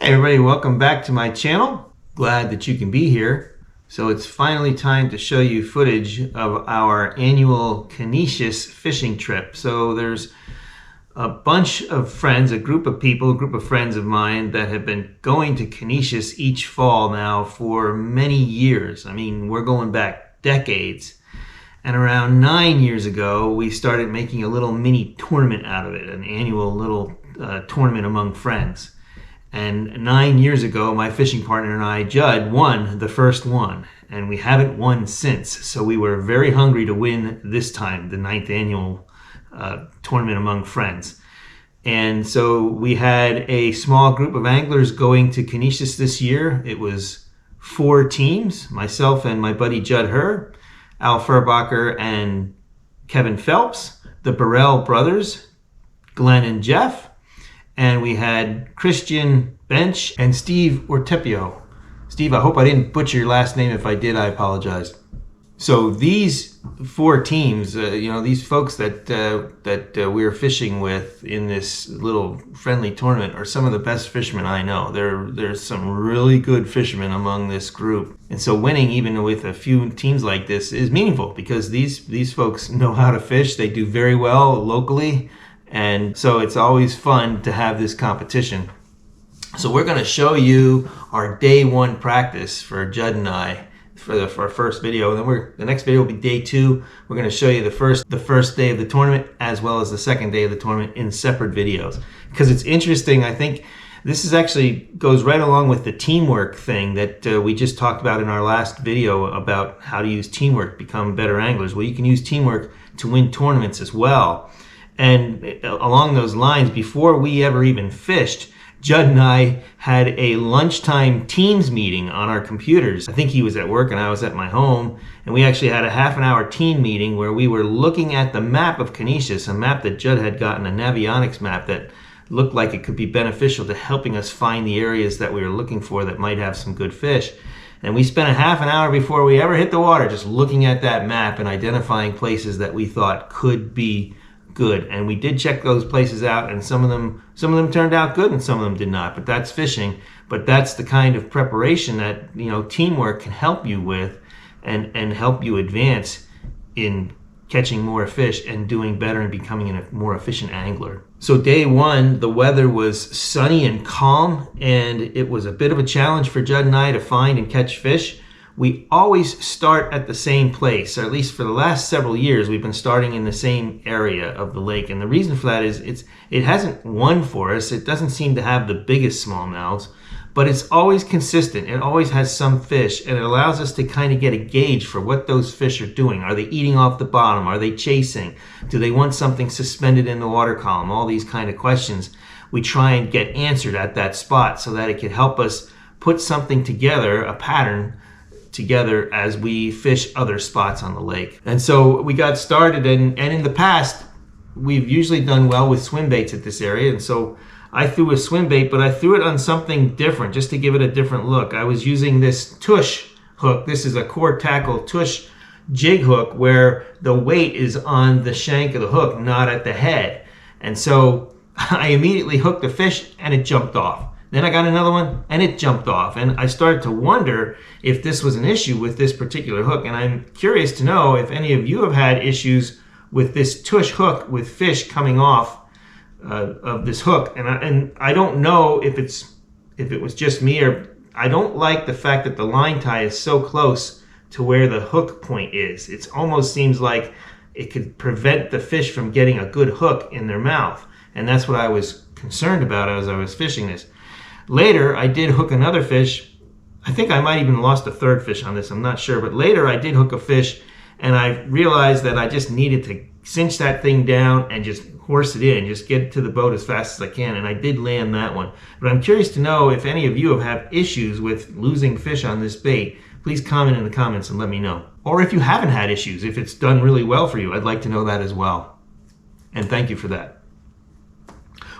Hey everybody, welcome back to my channel. Glad that you can be here. So it's finally time to show you footage of our annual Conesus fishing trip. So there's a bunch of friends, a group of friends of mine that have been going to Conesus each fall now for many years. I mean, we're going back decades. And around 9 years ago, we started making a little mini tournament out of it, an annual little tournament among friends. And 9 years ago, my fishing partner and I, Judd, won the first one. And we haven't won since. So we were very hungry to win this time, the 9th annual tournament among friends. And so we had a small group of anglers going to Conesus this year. It was 4 teams, myself and my buddy Judd Herr, Al Furbacher and Kevin Phelps, the Burrell brothers, Glenn and Jeff, and we had Christian Bench and Steve Ortepio. Steve, I hope I didn't butcher your last name. If I did, I apologize. So these 4 teams, these folks that we're fishing with in this little friendly tournament are some of the best fishermen I know. There's some really good fishermen among this group. And so winning even with a few teams like this is meaningful because these folks know how to fish. They do very well locally. And so it's always fun to have this competition. So we're going to show you our day 1 practice for Judd and I for our first video. And then the next video will be day 2. We're going to show you the first day of the tournament as well as the second day of the tournament in separate videos. Because it's interesting, I think this is actually goes right along with the teamwork thing that we just talked about in our last video about how to use teamwork to become better anglers. Well, you can use teamwork to win tournaments as well. And along those lines, before we ever even fished, Judd and I had a lunchtime Teams meeting on our computers. I think he was at work and I was at my home. And we actually had a half-an-hour team meeting where we were looking at the map of Conesus, a map that Judd had gotten, a Navionics map that looked like it could be beneficial to helping us find the areas that we were looking for that might have some good fish. And we spent a half an hour before we ever hit the water just looking at that map and identifying places that we thought could be good. And we did check those places out, and some of them turned out good and some of them did not. But that's fishing. But that's the kind of preparation that teamwork can help you with and help you advance in catching more fish and doing better and becoming a more efficient angler. So day 1, the weather was sunny and calm, and it was a bit of a challenge for Judd and I to find and catch fish. We always start at the same place, or at least for the last several years, we've been starting in the same area of the lake. And the reason for that is it hasn't won for us. It doesn't seem to have the biggest smallmouths, but it's always consistent. It always has some fish, and it allows us to kind of get a gauge for what those fish are doing. Are they eating off the bottom? Are they chasing? Do they want something suspended in the water column? All these kind of questions we try and get answered at that spot so that it can help us put something together, a pattern together as we fish other spots on the lake. And so we got started, and in the past we've usually done well with swim baits at this area, and so I threw a swim bait, but I threw it on something different just to give it a different look. I was using this tush hook. This is a core tackle tush jig hook where the weight is on the shank of the hook, not at the head. And so I immediately hooked the fish and it jumped off. Then I got another one and it jumped off, and I started to wonder if this was an issue with this particular hook. And I'm curious to know if any of you have had issues with this tush hook with fish coming off of this hook. And I don't know if it was just me, or I don't like the fact that the line tie is so close to where the hook point is. It almost seems like it could prevent the fish from getting a good hook in their mouth, and that's what I was concerned about as I was fishing this. Later, I did hook another fish. I think I might even lost a third fish on this. I'm not sure. But later, I did hook a fish, and I realized that I just needed to cinch that thing down and just horse it in, just get it to the boat as fast as I can. And I did land that one. But I'm curious to know if any of you have had issues with losing fish on this bait. Please comment in the comments and let me know. Or if you haven't had issues, if it's done really well for you, I'd like to know that as well. And thank you for that.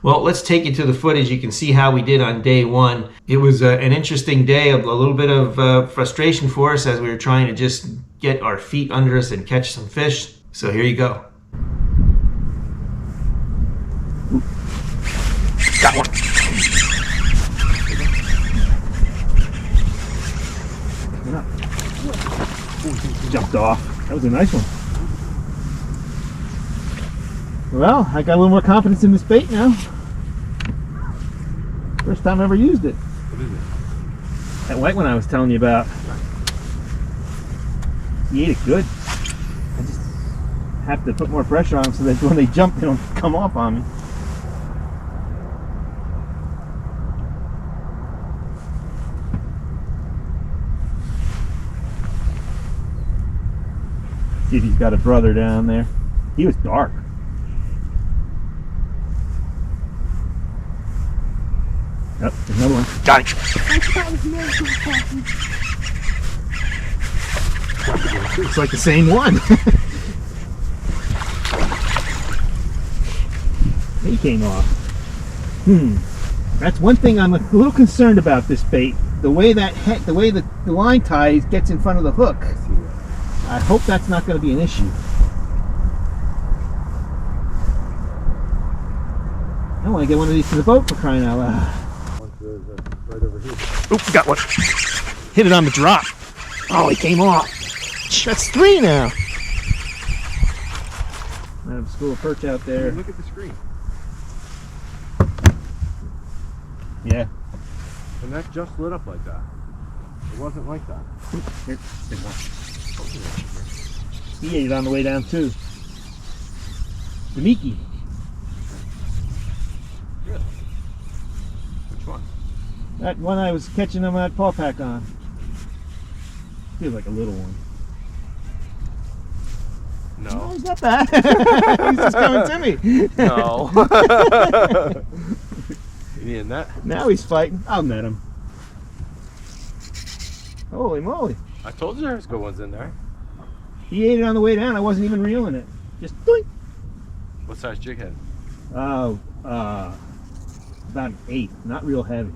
Well, let's take you to the footage. You can see how we did on day 1. It was an interesting day, a little bit of frustration for us as we were trying to just get our feet under us and catch some fish. So here you go. Got one. off. That was a nice one. Well, I got a little more confidence in this bait now. First time I ever used it. What is it? That white one I was telling you about. He ate it good. I just have to put more pressure on them so that when they jump, they don't come off on me. See if he's got a brother down there. He was dark. Yep, there's another one. Got it. Looks like the same one. He came off. That's one thing I'm a little concerned about this bait. The way that the way the line ties gets in front of the hook. I hope that's not going to be an issue. I want to get one of these to the boat for crying out loud. Right over here. Oop, got one. Hit it on the drop. Oh, he came off. That's 3 now. I have a school of perch out there. Look at the screen. Yeah. And that just lit up like that. It wasn't like that. Here, there's one. He ate it on the way down too. The Miki. Really? Which one? That one I was catching them at paw pack on. Feels like a little one. No. Oh, he's not bad. He's just coming to me. No. You need a net? Now he's fighting. I'll net him. Holy moly. I told you there's good ones in there. He ate it on the way down. I wasn't even reeling it. Just doink. What size jig head? Oh, about an 8. Not real heavy.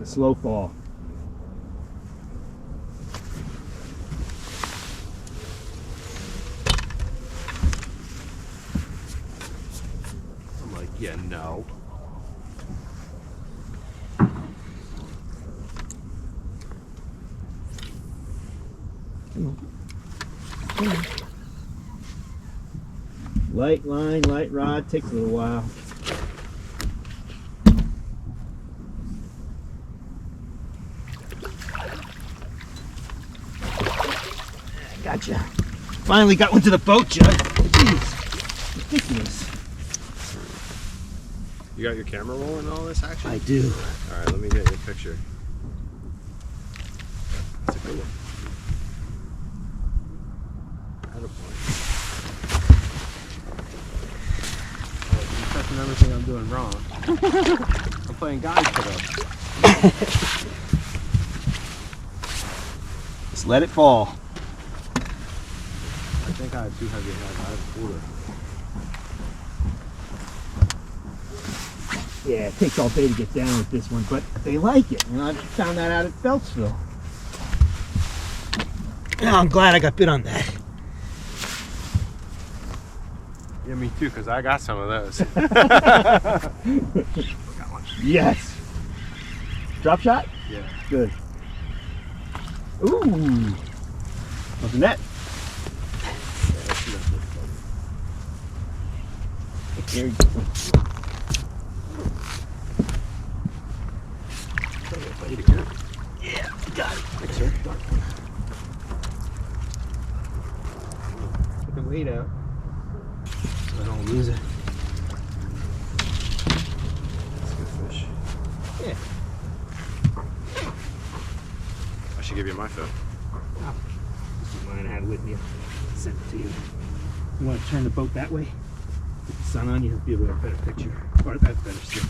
A slow fall. I'm like, yeah, no. Light line, light rod, takes a little while. Gotcha. Finally got one to the boat, Judd. Jeez, ridiculous. You got your camera rolling and all this action? I do. Alright, let me get you a picture. That's a good one. Touching everything I'm doing wrong. I'm playing guys today. Just let it fall. I think I have too heavy a head. I have a cooler. Yeah, it takes all day to get down with this one, but they like it. You know, I found that out at Beltsville. Oh, I'm glad I got bit on that. Yeah, me too, because I got some of those. Got one. Yes. Drop shot? Yeah. Good. Ooh. What's the net? There you go. Yeah, got it. Thanks, sir. Put the weight out. I don't lose it. That's a good fish. Yeah. I should give you my phone. Oh. This is mine I had with me. I'll send it to you. You want to turn the boat that way? Put the sun on you, you'll be able to have a better picture. Or that's better still.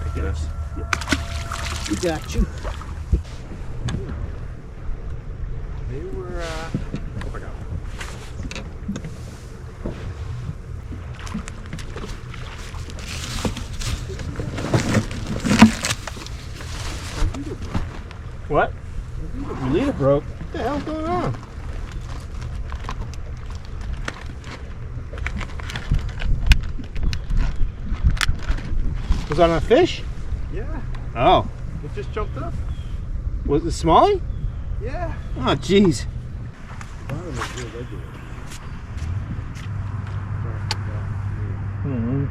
I guess. Yeah. We got you. They were, oh my god. What? Your leader broke. What the hell's going on? Was that on a fish? Yeah. Oh. It just jumped up. Was it smallie? Yeah. Oh, jeez. Bottom is real regular. Mm-hmm.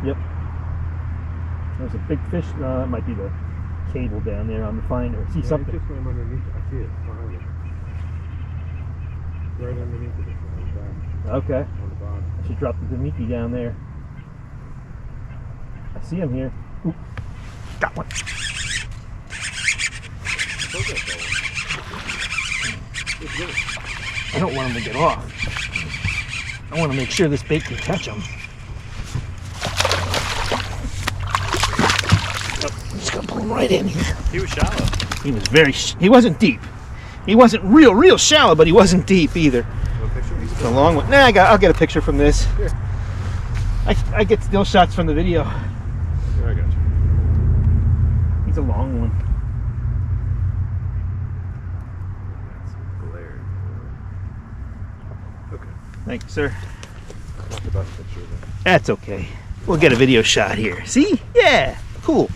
Yep. There's a big fish. No, that might be the cable down there on the finder. See something? It just went underneath. I see it behind it. Right underneath it. Okay. On the bottom. I should drop the Demiki down there. I see him here. Ooh. Got one. I don't want him to get off. I want to make sure this bait can catch him. I'm just gonna pull him right in here. He was shallow. He was he wasn't deep. He wasn't real shallow, but he wasn't deep either. No picture? It's a long one. Nah, I'll get a picture from this. Here. I get still shots from the video. Here, I got you. He's a long one. That's glaring. Okay. Thank you, sir. Not the best picture of it. That's okay. We'll get a video shot here. See? Yeah. Cool.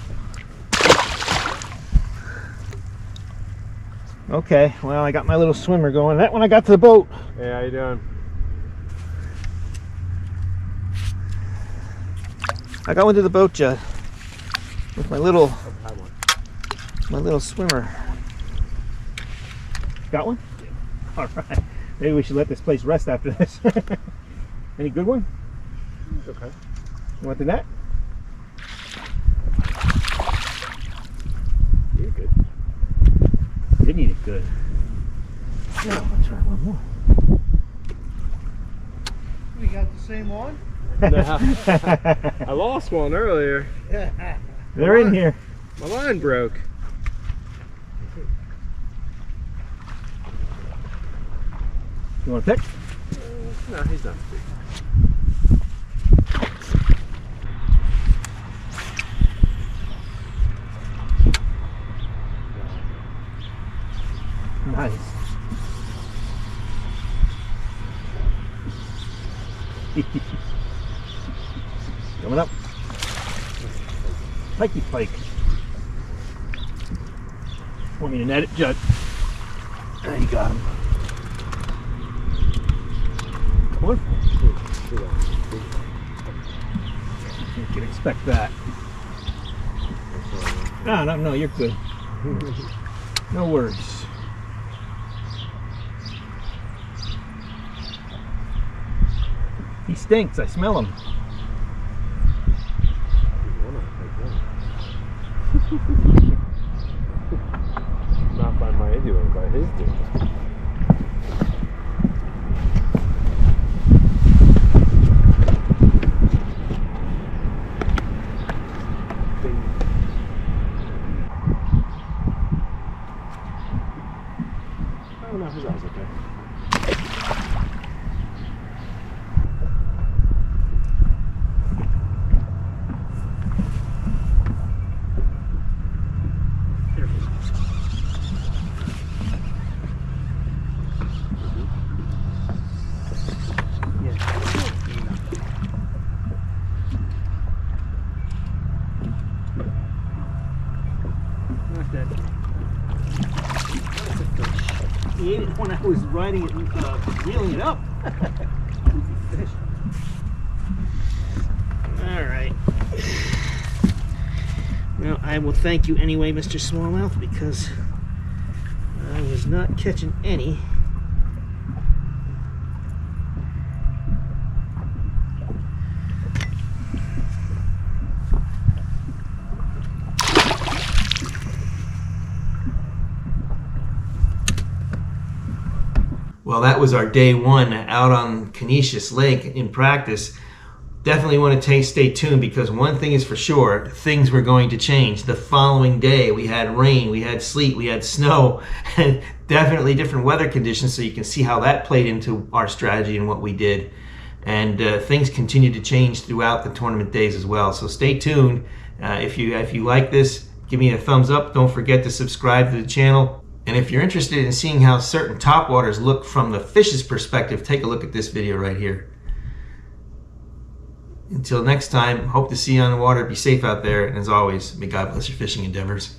Okay. Well, I got my little swimmer going. That when I got to the boat. Hey, how you doing? I got into the boat, Judd, with my little I have one. swimmer. Got one? All right. Maybe we should let this place rest after this. Any good one? It's okay. You want the net? You're good. Didn't eat it good. Yeah, I'll try one more. We got the same one? I lost one earlier. They're in here. My line broke. You want to pick? No, he's not big. Nice. Coming up. Pikey pike. Want me to net it, Judd? There you got him. Come on. You can expect that. No, you're good. No worries. He stinks. I smell him. Not by my doing, by his doing. Oh no, his eyes okay. He ate it when I was riding it and reeling it up. Fish. All right. Well, I will thank you anyway, Mr. Smallmouth, because I was not catching any. Well, that was our day one out on Conesus Lake in practice. Definitely want to stay tuned, because one thing is for sure, things were going to change. The following day we had rain, we had sleet, we had snow, and definitely different weather conditions, so you can see how that played into our strategy and what we did. And things continued to change throughout the tournament days as well. So stay tuned. If you like this, give me a thumbs up. Don't forget to subscribe to the channel. And if you're interested in seeing how certain topwaters look from the fish's perspective, take a look at this video right here. Until next time, hope to see you on the water. Be safe out there. And as always, may God bless your fishing endeavors.